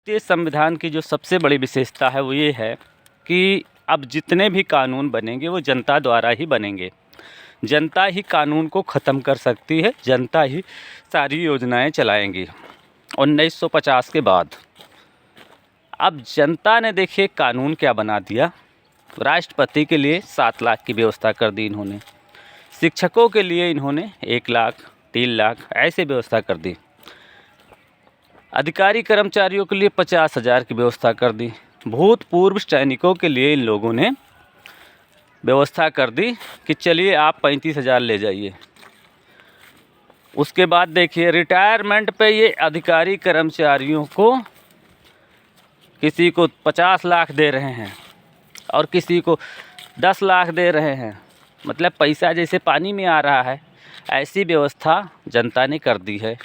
भारतीय संविधान की जो सबसे बड़ी विशेषता है वो ये है कि अब जितने भी कानून बनेंगे वो जनता द्वारा ही बनेंगे। जनता ही कानून को ख़त्म कर सकती है, जनता ही सारी योजनाएं चलाएंगी। 1950 के बाद अब जनता ने देखिए कानून क्या बना दिया। राष्ट्रपति के लिए 7 लाख की व्यवस्था कर दी इन्होंने, शिक्षकों के लिए इन्होंने 1 लाख 3 लाख ऐसे व्यवस्था कर दी, अधिकारी कर्मचारियों के लिए 50,000 की व्यवस्था कर दी, भूतपूर्व सैनिकों के लिए इन लोगों ने व्यवस्था कर दी कि चलिए आप 35,000 ले जाइए। उसके बाद देखिए रिटायरमेंट पे ये अधिकारी कर्मचारियों को किसी को 50 लाख दे रहे हैं और किसी को 10 लाख दे रहे हैं। मतलब पैसा जैसे पानी में आ रहा है, ऐसी व्यवस्था जनता ने कर दी है।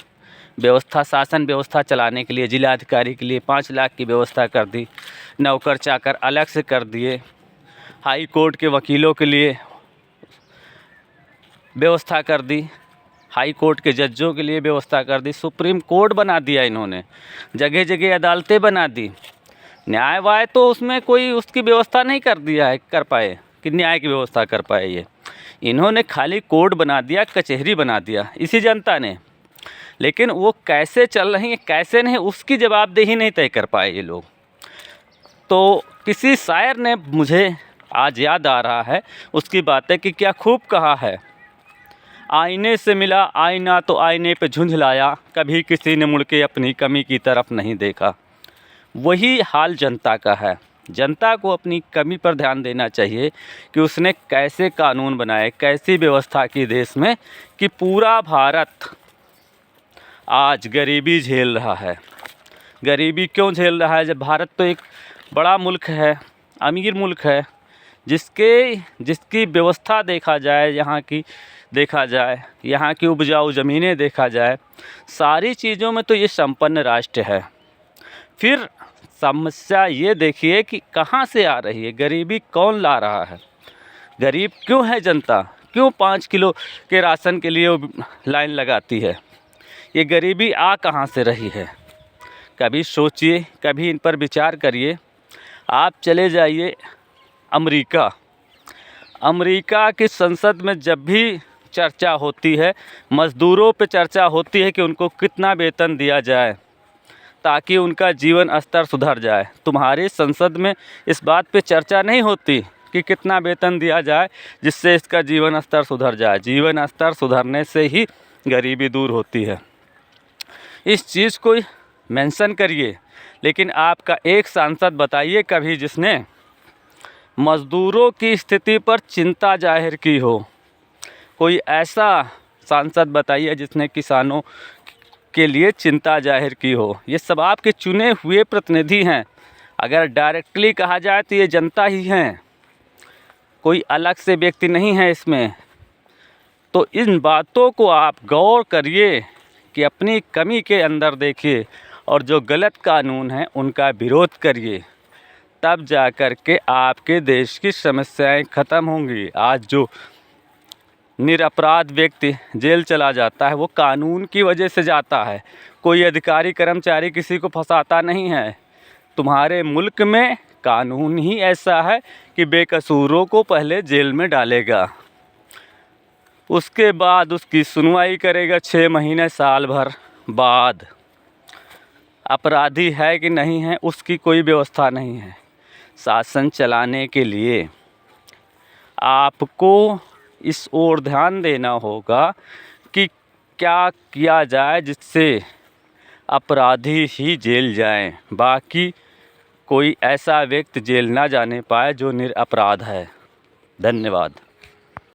व्यवस्था शासन व्यवस्था चलाने के लिए जिलाधिकारी के लिए 5 लाख की व्यवस्था कर दी, नौकर चाकर अलग से कर दिए, हाई कोर्ट के वकीलों के लिए व्यवस्था कर दी, हाई कोर्ट के जजों के लिए व्यवस्था कर दी, सुप्रीम कोर्ट बना दिया इन्होंने, जगह जगह अदालतें बना दी। न्याय वाय तो उसमें कोई उसकी व्यवस्था नहीं कर पाए कि न्याय की व्यवस्था कर पाए। ये इन्होंने खाली कोर्ट बना दिया, कचहरी बना दिया इसी जनता ने। लेकिन वो कैसे चल रही है कैसे नहीं, उसकी जवाबदेही नहीं तय कर पाए ये लोग। तो किसी शायर ने मुझे आज याद आ रहा है उसकी बातें कि क्या खूब कहा है, आईने से मिला आईना तो आईने पे झुंझलाया, कभी किसी ने मुड़ के अपनी कमी की तरफ नहीं देखा। वही हाल जनता का है। जनता को अपनी कमी पर ध्यान देना चाहिए कि उसने कैसे कानून बनाए, कैसी व्यवस्था की देश में कि पूरा भारत आज गरीबी झेल रहा है। गरीबी क्यों झेल रहा है? जब भारत तो एक बड़ा मुल्क है, अमीर मुल्क है, जिसकी व्यवस्था देखा जाए, यहाँ की उपजाऊ ज़मीनें देखा जाए, सारी चीज़ों में तो ये संपन्न राष्ट्र है। फिर समस्या ये देखिए कि कहाँ से आ रही है, गरीबी कौन ला रहा है, गरीब क्यों है जनता, क्यों 5 किलो के राशन के लिए लाइन लगाती है, ये गरीबी आ कहाँ से रही है? कभी सोचिए, कभी इन पर विचार करिए। आप चले जाइए अमेरिका की संसद में जब भी चर्चा होती है, मज़दूरों पे चर्चा होती है कि उनको कितना वेतन दिया जाए ताकि उनका जीवन स्तर सुधर जाए। तुम्हारी संसद में इस बात पे चर्चा नहीं होती कि कितना वेतन दिया जाए जिससे इसका जीवन स्तर सुधर जाए। जीवन स्तर सुधरने से ही गरीबी दूर होती है। इस चीज़ को मेंशन करिए, लेकिन आपका एक सांसद बताइए कभी जिसने मज़दूरों की स्थिति पर चिंता जाहिर की हो। कोई ऐसा सांसद बताइए जिसने किसानों के लिए चिंता जाहिर की हो। ये सब आपके चुने हुए प्रतिनिधि हैं। अगर डायरेक्टली कहा जाए तो ये जनता ही हैं, कोई अलग से व्यक्ति नहीं है इसमें। तो इन बातों को आप गौर करिए कि अपनी कमी के अंदर देखिए और जो गलत कानून हैं उनका विरोध करिए, तब जा कर के आपके देश की समस्याएं ख़त्म होंगी। आज जो निरपराध व्यक्ति जेल चला जाता है वो कानून की वजह से जाता है। कोई अधिकारी कर्मचारी किसी को फंसाता नहीं है। तुम्हारे मुल्क में कानून ही ऐसा है कि बेकसूरों को पहले जेल में डालेगा, उसके बाद उसकी सुनवाई करेगा 6 महीने साल भर बाद। अपराधी है कि नहीं है उसकी कोई व्यवस्था नहीं है। शासन चलाने के लिए आपको इस ओर ध्यान देना होगा कि क्या किया जाए जिससे अपराधी ही जेल जाएं, बाकी कोई ऐसा व्यक्ति जेल ना जाने पाए जो निरपराध है। धन्यवाद।